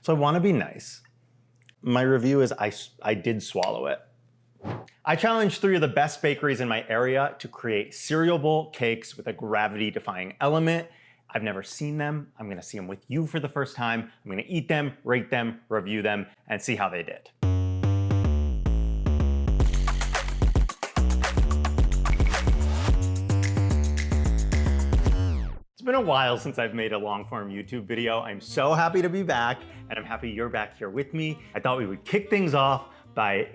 So I want to be nice. My review is I did swallow it. I challenged 3 of the best bakeries in my area to create cereal bowl cakes with a gravity-defying element. I've never seen them. I'm gonna see them with you for the first time. I'm gonna eat them, rate them, review them, and see how they did. It's been a while since I've made a long-form YouTube video. I'm so happy to be back, and I'm happy you're back here with me. I thought we would kick things off by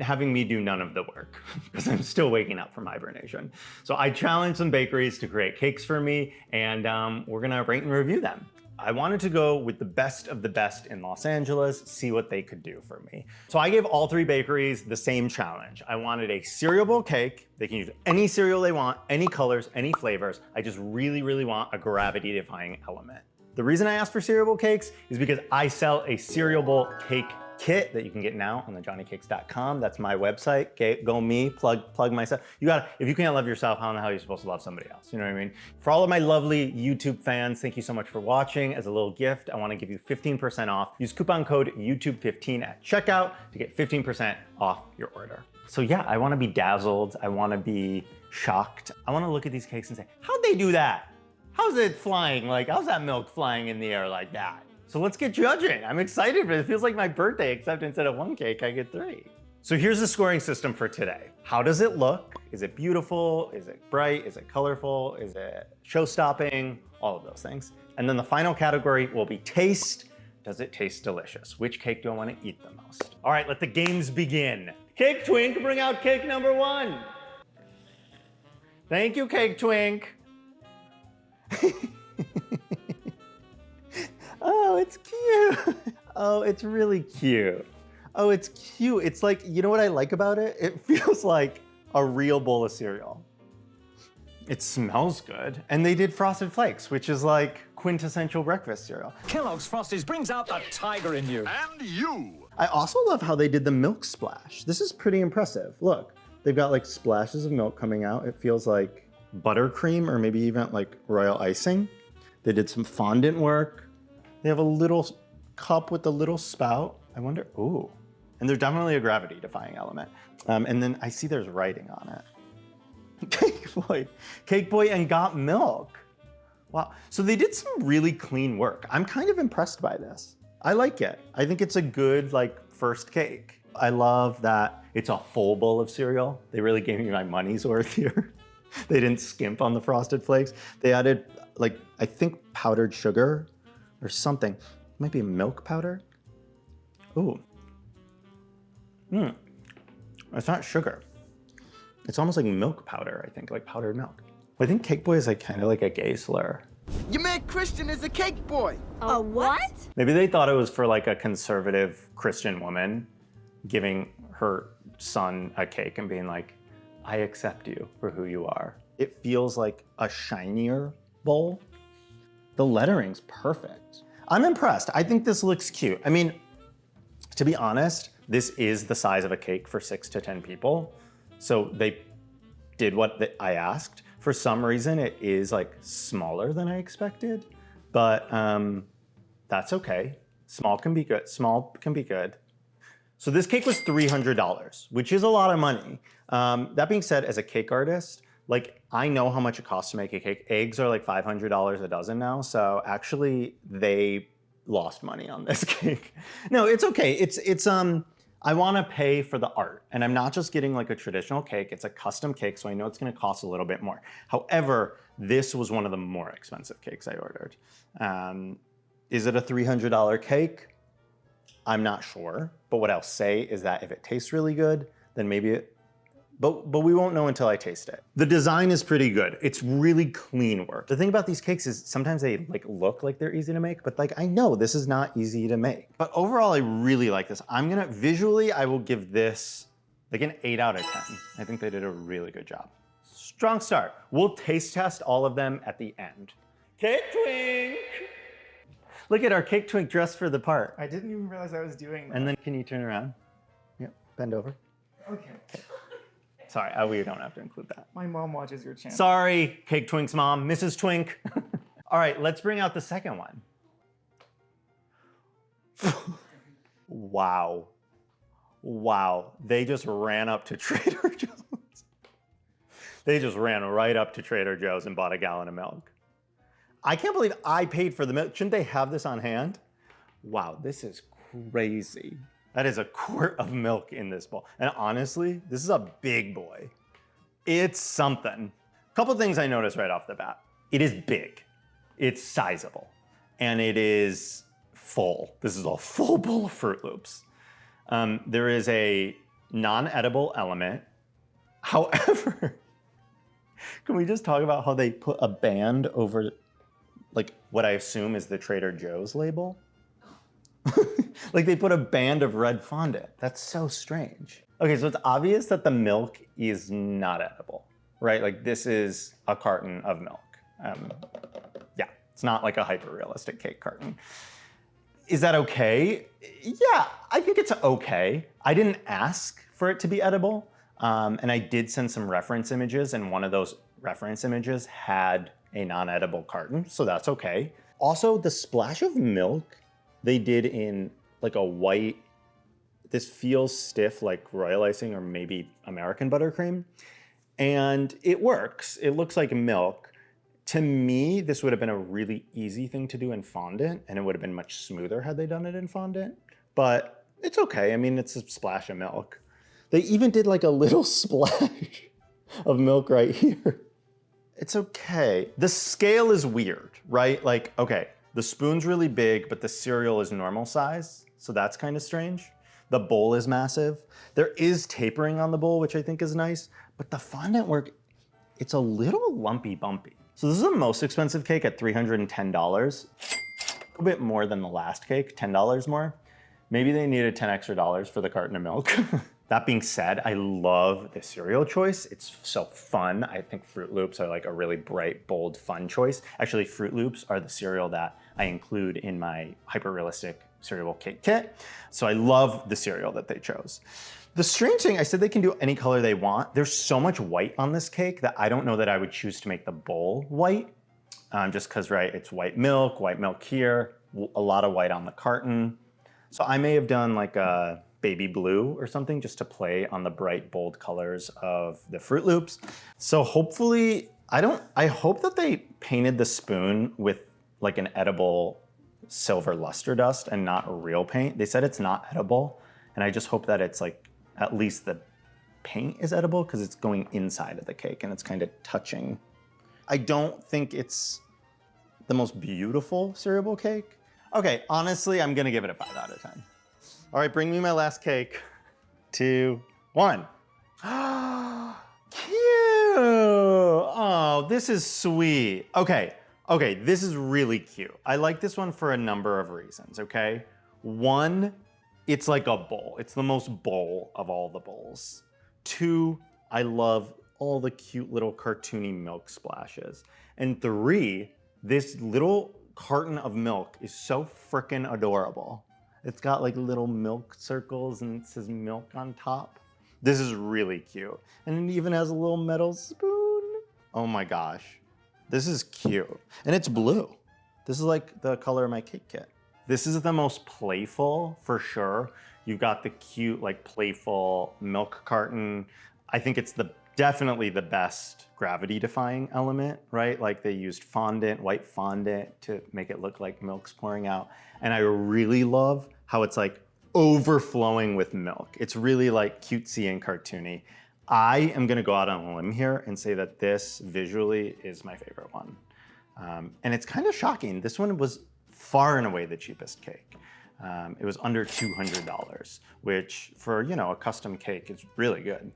having me do none of the work because I'm still waking up from hibernation. So I challenged some bakeries to create cakes for me, and we're gonna rate and review them. I wanted to go with the best of the best in Los Angeles, see what they could do for me. So I gave all 3 bakeries the same challenge. I wanted a cereal bowl cake. They can use any cereal they want, any colors, any flavors. I just really, really want a gravity-defying element. The reason I asked for cereal bowl cakes is because I sell a cereal bowl cake kit that you can get now on the johnnykakes.com. That's my website. Go me, plug myself. If you can't love yourself, how in the hell are you supposed to love somebody else? You know what I mean? For all of my lovely YouTube fans, thank you so much for watching. As a little gift, I want to give you 15% off. Use coupon code YouTube15 at checkout to get 15% off your order. So yeah, I want to be dazzled. I want to be shocked. I want to look at these cakes and say, how'd they do that? How's it flying? Like, how's that milk flying in the air like that? So let's get judging. I'm excited for it. It feels like my birthday, except instead of 1 cake, I get 3. So here's the scoring system for today. How does it look? Is it beautiful? Is it bright? Is it colorful? Is it show-stopping? All of those things. And then the final category will be taste. Does it taste delicious? Which cake do I want to eat the most? All right, let the games begin. Cake Twink, bring out cake number 1. Thank you, Cake Twink. Oh, it's cute. Oh, it's really cute. Oh, it's cute. It's like, you know what I like about it? It feels like a real bowl of cereal. It smells good. And they did Frosted Flakes, which is like quintessential breakfast cereal. Kellogg's Frosties brings out the tiger in you. And you. I also love how they did the milk splash. This is pretty impressive. Look, they've got like splashes of milk coming out. It feels like buttercream or maybe even like royal icing. They did some fondant work. They have a little cup with a little spout. I wonder, ooh. And there's definitely a gravity-defying element. And then I see there's writing on it. Cake Boy and Got Milk. Wow, so they did some really clean work. I'm kind of impressed by this. I like it. I think it's a good like first cake. I love that it's a full bowl of cereal. They really gave me my money's worth here. They didn't skimp on the Frosted Flakes. They added like, I think powdered sugar or something. Might be milk powder. Ooh. It's not sugar. It's almost like milk powder, I think, like powdered milk. I think Cake Boy is like kind of like a gay slur. You made Christian as a cake boy. A what? Maybe they thought it was for like a conservative Christian woman giving her son a cake and being like, I accept you for who you are. It feels like a shinier bowl. The lettering's perfect. I'm impressed. I think this looks cute. I mean, to be honest, this is the size of a cake for 6 to 10 people. So they did what I asked. For some reason, it is like smaller than I expected, but that's okay. Small can be good. Small can be good. So this cake was $300, which is a lot of money. That being said, as a cake artist, like I know how much it costs to make a cake. Eggs are like $500 a dozen now. So actually they lost money on this cake. No, it's okay. I want to pay for the art, and I'm not just getting like a traditional cake. It's a custom cake, so I know it's going to cost a little bit more. However, this was one of the more expensive cakes I ordered. Is it a $300 cake? I'm not sure, but what I'll say is that if it tastes really good, then maybe it, but we won't know until I taste it. The design is pretty good. It's really clean work. The thing about these cakes is sometimes they like look like they're easy to make, but like I know this is not easy to make. But overall, I really like this. Visually, I will give this like an 8 out of 10. I think they did a really good job. Strong start. We'll taste test all of them at the end. Cake Twink! Look at our Cake Twink dressed for the part. I didn't even realize I was doing that. And then can you turn around? Yep, bend over. Okay. Sorry, we don't have to include that. My mom watches your channel. Sorry, Cake Twink's mom, Mrs. Twink. All right, let's bring out the second one. Wow. Wow. They just ran up to Trader Joe's. They just ran right up to Trader Joe's and bought a gallon of milk. I can't believe I paid for the milk. Shouldn't they have this on hand? Wow, this is crazy. That is a quart of milk in this bowl. And honestly, this is a big boy. It's something. A couple things I noticed right off the bat. It is big, it's sizable, and it is full. This is a full bowl of Fruit Loops. There is a non-edible element. However, can we just talk about how they put a band over like what I assume is the Trader Joe's label? Like they put a band of red fondant. That's so strange. Okay, so it's obvious that the milk is not edible, right? Like this is a carton of milk. Yeah, it's not like a hyper-realistic cake carton. Is that okay? Yeah, I think it's okay. I didn't ask for it to be edible, and I did send some reference images, and one of those reference images had a non-edible carton, so that's okay. Also, the splash of milk they did in like a white, this feels stiff like royal icing or maybe American buttercream, and it works. It looks like milk. To me, this would have been a really easy thing to do in fondant, and it would have been much smoother had they done it in fondant, but it's okay. I mean, it's a splash of milk. They even did like a little splash of milk right here. It's okay. The scale is weird, right? Like, okay, the spoon's really big, but the cereal is normal size, so that's kind of strange. The bowl is massive. There is tapering on the bowl, which I think is nice, but the fondant work, it's a little lumpy bumpy. So this is the most expensive cake at $310. A bit more than the last cake, $10 more. Maybe they needed 10 extra dollars for the carton of milk. That being said, I love the cereal choice. It's so fun. I think Fruit Loops are like a really bright, bold, fun choice. Actually, Fruit Loops are the cereal that I include in my hyper-realistic cereal cake kit. So I love the cereal that they chose. The strange thing, I said they can do any color they want. There's so much white on this cake that I don't know that I would choose to make the bowl white. Just because, right, it's white milk here, a lot of white on the carton. So I may have done like a baby blue or something just to play on the bright, bold colors of the Fruit Loops. So hopefully, I hope that they painted the spoon with like an edible silver luster dust and not real paint. They said it's not edible, and I just hope that it's like, at least the paint is edible because it's going inside of the cake and it's kind of touching. I don't think it's the most beautiful cereal cake. Okay, honestly, I'm gonna give it a 5 out of 10. All right, bring me my last cake. 2, 1. Cute. Oh, this is sweet. Okay, this is really cute. I like this one for a number of reasons, okay? One, it's like a bowl. It's the most bowl of all the bowls. 2, I love all the cute little cartoony milk splashes. And 3, this little carton of milk is so frickin' adorable. It's got like little milk circles and it says milk on top. This is really cute. And it even has a little metal spoon. Oh my gosh. This is cute. And it's blue. This is like the color of my cake kit. This is the most playful for sure. You've got the cute, like playful milk carton. I think it's definitely the best gravity defying element, right? Like they used fondant, white fondant to make it look like milk's pouring out. And I really love how it's like overflowing with milk. It's really like cutesy and cartoony. I am gonna go out on a limb here and say that this visually is my favorite one. And it's kind of shocking. This one was far and away the cheapest cake. It was under $200, which for, you know, a custom cake is really good.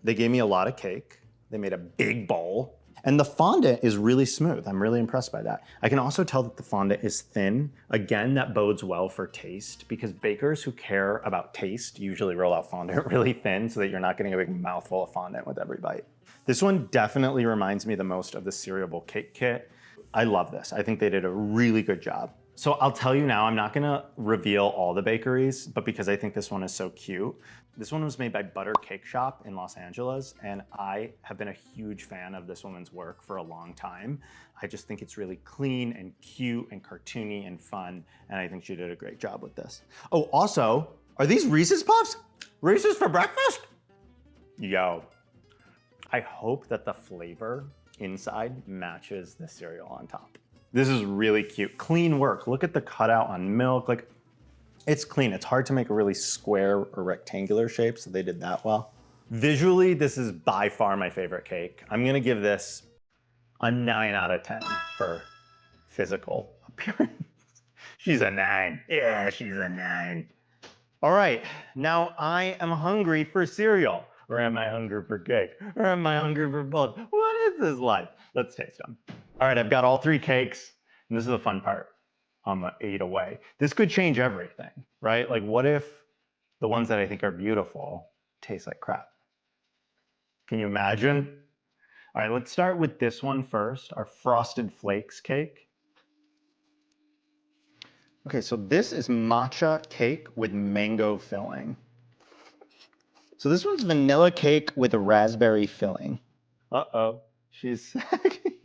They gave me a lot of cake. They made a big bowl. And the fondant is really smooth. I'm really impressed by that. I can also tell that the fondant is thin. Again, that bodes well for taste because bakers who care about taste usually roll out fondant really thin so that you're not getting a big mouthful of fondant with every bite. This one definitely reminds me the most of the cereal cake kit. I love this. I think they did a really good job. So I'll tell you now, I'm not gonna reveal all the bakeries, but because I think this one is so cute. This one was made by Butter Cake Shop in Los Angeles, and I have been a huge fan of this woman's work for a long time. I just think it's really clean and cute and cartoony and fun, and I think she did a great job with this. Oh, also, are these Reese's Puffs? Reese's for breakfast? Yo, I hope that the flavor inside matches the cereal on top. This is really cute. Clean work. Look at the cutout on milk. Like, it's clean. It's hard to make a really square or rectangular shape, so they did that well. Visually, this is by far my favorite cake. I'm gonna give this a 9 out of 10 for physical appearance. She's a 9. Yeah, she's a 9. All right, now I am hungry for cereal. Or am I hungry for cake? Or am I hungry for both? What is this life? Let's taste them. All right, I've got all 3 cakes, and this is the fun part. I'm 8 away. This could change everything, right? Like, what if the ones that I think are beautiful taste like crap? Can you imagine? All right, let's start with this one first, our Frosted Flakes cake. Okay, so this is matcha cake with mango filling. So this one's vanilla cake with a raspberry filling. Uh-oh, she's sagging.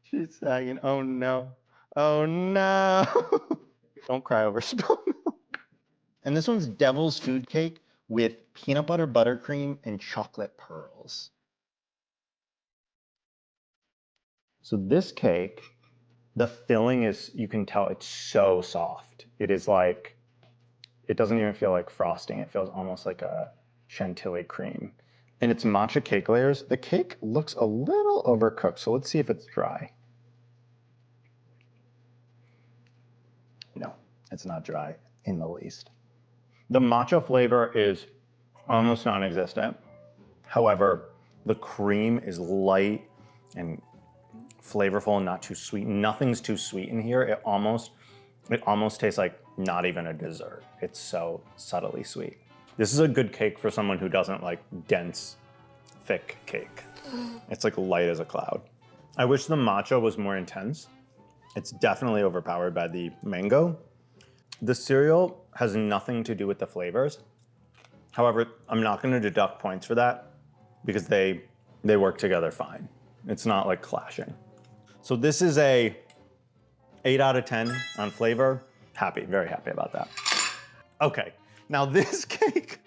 She's sagging, oh no. Oh no. Don't cry over spilled milk. And this one's Devil's Food Cake with peanut butter buttercream and chocolate pearls. So this cake, the filling is, you can tell it's so soft. It is like, it doesn't even feel like frosting. It feels almost like a chantilly cream. And it's matcha cake layers. The cake looks a little overcooked, so let's see if it's dry. No, it's not dry in the least. The matcha flavor is almost non-existent. However, the cream is light and flavorful and not too sweet. Nothing's too sweet in here. It almost tastes like not even a dessert. It's so subtly sweet. This is a good cake for someone who doesn't like dense, thick cake. It's like light as a cloud. I wish the matcha was more intense. It's definitely overpowered by the mango. The cereal has nothing to do with the flavors. However, I'm not gonna deduct points for that because they work together fine. It's not like clashing. So this is a 8 out of 10 on flavor. Happy, very happy about that. Okay, now this cake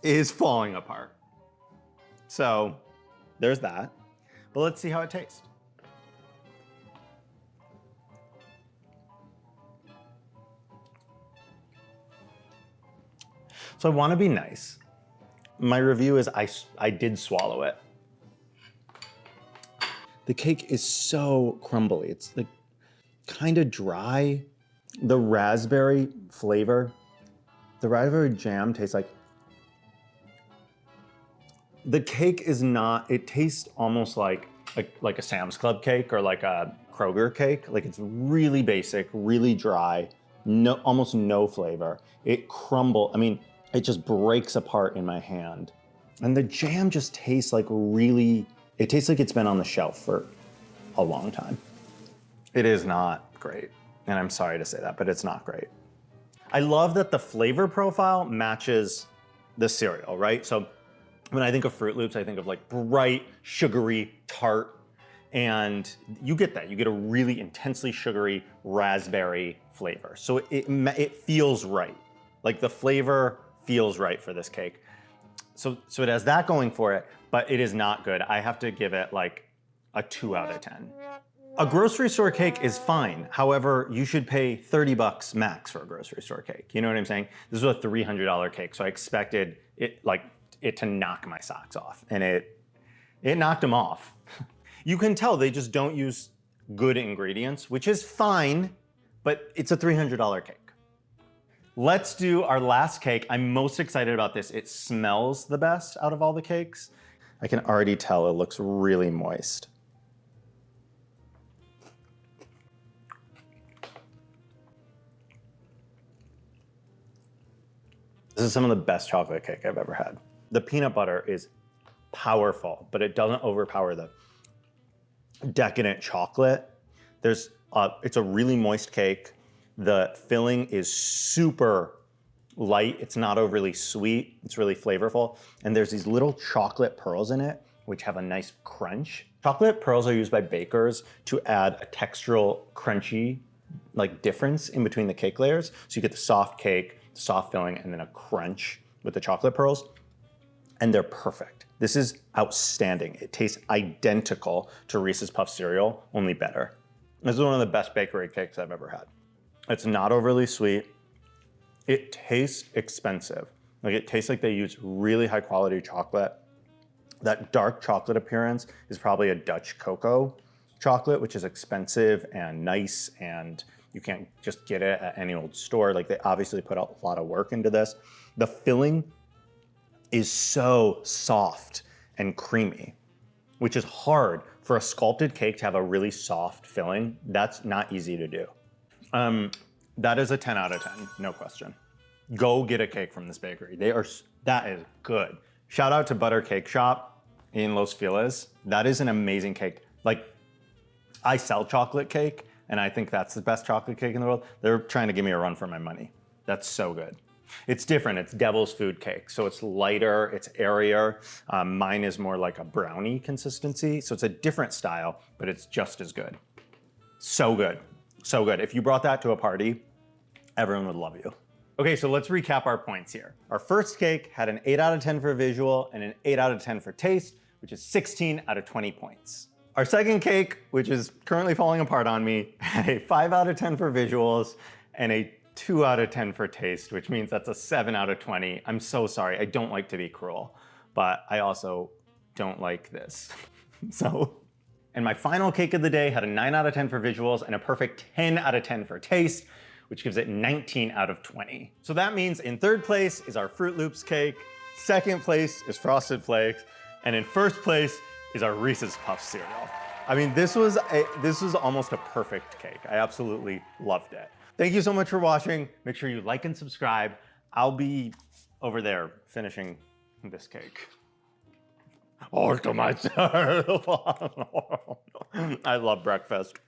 is falling apart. So there's that, but let's see how it tastes. So I wanna be nice. My review is I did swallow it. The cake is so crumbly. It's like kind of dry. The raspberry flavor, the raspberry jam tastes like, the cake is not, it tastes almost like a Sam's Club cake or like a Kroger cake. Like it's really basic, really dry, almost no flavor. It crumbles, I mean, it just breaks apart in my hand. And the jam just tastes like really, it tastes like it's been on the shelf for a long time. It is not great. And I'm sorry to say that, but it's not great. I love that the flavor profile matches the cereal, right? So when I think of Fruit Loops, I think of like bright, sugary, tart, and you get that. You get a really intensely sugary raspberry flavor. So it feels right. Like the flavor feels right for this cake. So it has that going for it, but it is not good. I have to give it like a 2 out of 10. A grocery store cake is fine. However, you should pay 30 bucks max for a grocery store cake. You know what I'm saying? This was a $300 cake, so I expected it to knock my socks off, and it knocked them off. You can tell they just don't use good ingredients, which is fine, but it's a $300 cake. Let's do our last cake. I'm most excited about this. It smells the best out of all the cakes. I can already tell it looks really moist. This is some of the best chocolate cake I've ever had. The peanut butter is powerful, but it doesn't overpower the decadent chocolate. There's It's a really moist cake. The filling is super light. It's not overly sweet. It's really flavorful. And there's these little chocolate pearls in it, which have a nice crunch. Chocolate pearls are used by bakers to add a textural, crunchy, like difference in between the cake layers. So you get the soft cake, the soft filling, and then a crunch with the chocolate pearls. And they're perfect. This is outstanding. It tastes identical to Reese's Puff cereal, only better. This is one of the best bakery cakes I've ever had. It's not overly sweet. It tastes expensive. Like it tastes like they use really high quality chocolate. That dark chocolate appearance is probably a Dutch cocoa chocolate, which is expensive and nice, and you can't just get it at any old store. Like they obviously put a lot of work into this. The filling is so soft and creamy, which is hard for a sculpted cake to have a really soft filling. That's not easy to do. That is a 10 out of 10, no question. Go get a cake from this bakery. That is good. Shout out to Butter Cake Shop in Los Feliz. That is an amazing cake. Like, I sell chocolate cake, and I think that's the best chocolate cake in the world. They're trying to give me a run for my money. That's so good. It's different, it's devil's food cake. So it's lighter, it's airier. Mine is more like a brownie consistency. So it's a different style, but it's just as good. So good, so good. If you brought that to a party, everyone would love you. Okay, so let's recap our points here. Our first cake had an 8 out of 10 for visual and an 8 out of 10 for taste, which is 16 out of 20 points. Our second cake, which is currently falling apart on me, had a 5 out of 10 for visuals and a 2 out of 10 for taste, which means that's a 7 out of 20. I'm so sorry, I don't like to be cruel, but I also don't like this. And my final cake of the day had a 9 out of 10 for visuals and a perfect 10 out of 10 for taste, which gives it 19 out of 20. So that means in third place is our Fruit Loops cake, second place is Frosted Flakes, and in first place is our Reese's Puff cereal. I mean, this was almost a perfect cake. I absolutely loved it. Thank you so much for watching. Make sure you like and subscribe. I'll be over there finishing this cake. All to myself. I love breakfast.